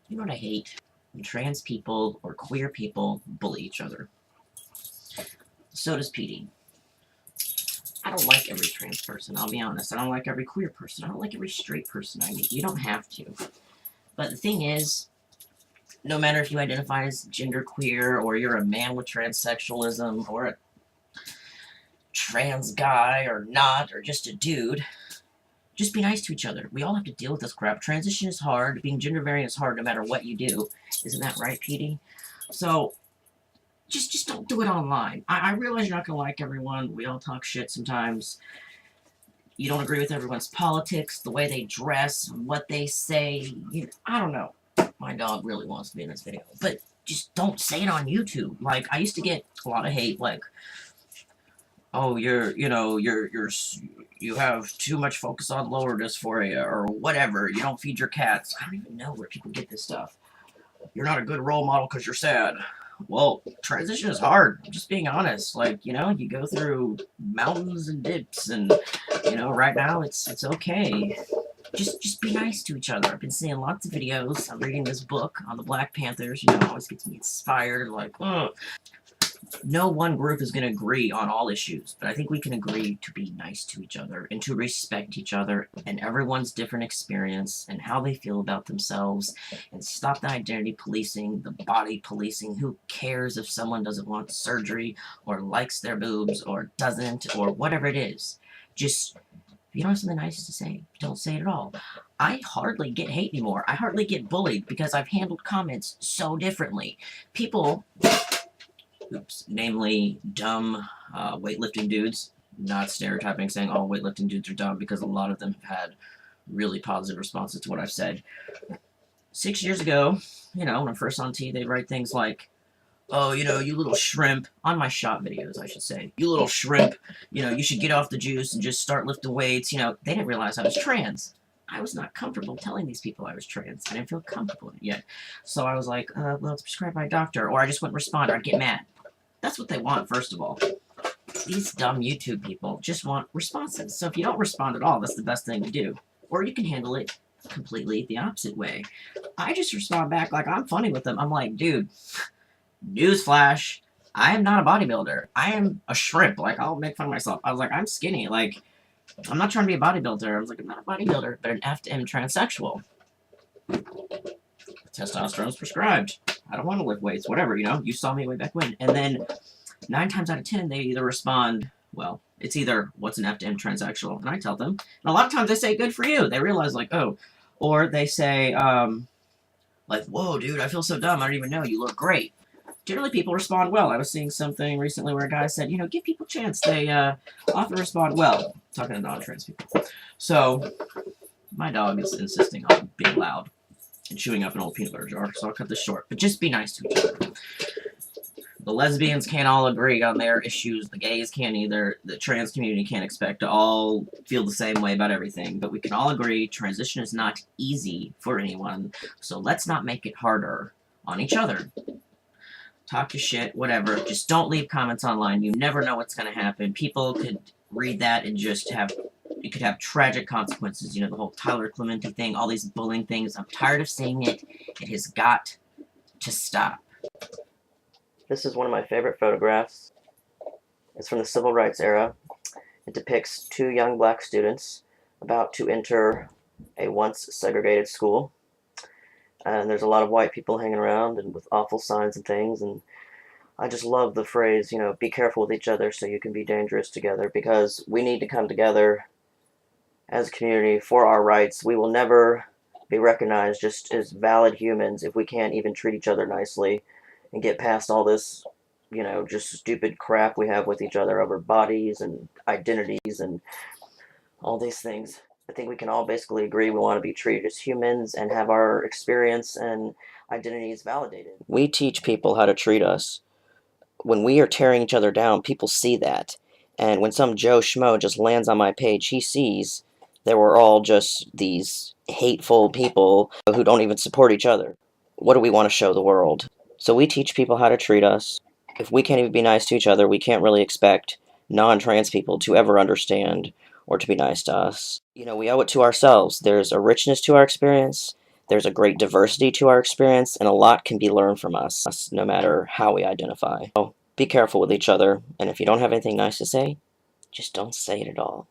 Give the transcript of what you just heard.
You know what I hate? When trans people or queer people bully each other. So does PD. I don't like every trans person, I'll be honest. I don't like every queer person. I don't like every straight person. I mean, you don't have to. But the thing is, no matter if you identify as genderqueer or you're a man with transsexualism or a trans guy or not or just a dude, just be nice to each other. We all have to deal with this crap. Transition is hard. Being gender variant is hard no matter what you do. Isn't that right, PD? So just don't do it online. I realize you're not gonna like everyone. We all talk shit sometimes. You don't agree with everyone's politics, the way they dress, what they say. I don't know. My dog really wants to be in this video, but just don't say it on YouTube. Like, I used to get a lot of hate, like, oh, you have too much focus on lower dysphoria, or whatever. You don't feed your cats. I don't even know where people get this stuff. You're not a good role model because you're sad. Well, transition is hard. I'm just being honest. Like, you go through mountains and dips, and right now it's okay. Just be nice to each other. I've been seeing lots of videos. I'm reading this book on the Black Panthers. It always gets me inspired. Like, ugh. No one group is going to agree on all issues, but I think we can agree to be nice to each other and to respect each other and everyone's different experience and how they feel about themselves, and stop the identity policing, the body policing. Who cares if someone doesn't want surgery or likes their boobs or doesn't or whatever it is? Just, if you don't have something nice to say, don't say it at all. I hardly get hate anymore. I hardly get bullied because I've handled comments so differently. People... namely dumb weightlifting dudes. Not stereotyping, saying all weightlifting dudes are dumb, because a lot of them have had really positive responses to what I've said. 6 years ago, when I'm first on T, they'd write things like, oh, you little shrimp, on my shot videos, I should say. You little shrimp, you should get off the juice and just start lifting weights. They didn't realize I was trans. I was not comfortable telling these people I was trans. I didn't feel comfortable yet. So I was like, well, it's prescribed by a doctor. Or I just wouldn't respond, or I'd get mad. That's what they want, first of all. These dumb YouTube people just want responses. So if you don't respond at all, that's the best thing to do. Or you can handle it completely the opposite way. I just respond back like I'm funny with them. I'm like, dude, newsflash, I am not a bodybuilder. I am a shrimp. Like, I'll make fun of myself. I was like, I'm skinny. Like, I'm not trying to be a bodybuilder. I was like, I'm not a bodybuilder, but an F to M transsexual. Testosterone's prescribed. I don't want to lift weights, whatever, you saw me way back when. And then 9 times out of 10, they either respond, well, it's either, what's an F to M transsexual? And I tell them. And a lot of times they say, good for you. They realize, like, oh. Or they say, like, whoa, dude, I feel so dumb. I don't even know. You look great. Generally, people respond well. I was seeing something recently where a guy said, give people a chance. They often respond well. Talking to non-trans people. So, my dog is insisting on being loud and chewing up an old peanut butter jar, so I'll cut this short. But just be nice to each other. The lesbians can't all agree on their issues. The gays can't either. The trans community can't expect to all feel the same way about everything. But we can all agree transition is not easy for anyone, so let's not make it harder on each other. Talk your shit, whatever. Just don't leave comments online. You never know what's going to happen. People could read that and just have... It could have tragic consequences. The whole Tyler Clementi thing, all these bullying things. I'm tired of seeing it. It has got to stop. This is one of my favorite photographs. It's from the Civil Rights era. It depicts 2 young black students about to enter a once segregated school. And there's a lot of white people hanging around and with awful signs and things. And I just love the phrase, be careful with each other so you can be dangerous together. Because we need to come together as a community for our rights. We will never be recognized just as valid humans if we can't even treat each other nicely and get past all this, just stupid crap we have with each other over bodies and identities and all these things. I think we can all basically agree we want to be treated as humans and have our experience and identities validated. We teach people how to treat us. When we are tearing each other down, people see that. And when some Joe Schmo just lands on my page, he sees that we're all just these hateful people who don't even support each other. What do we want to show the world? So we teach people how to treat us. If we can't even be nice to each other, we can't really expect non-trans people to ever understand or to be nice to us. We owe it to ourselves. There's a richness to our experience. There's a great diversity to our experience, and a lot can be learned from us, no matter how we identify. So be careful with each other, and if you don't have anything nice to say, just don't say it at all.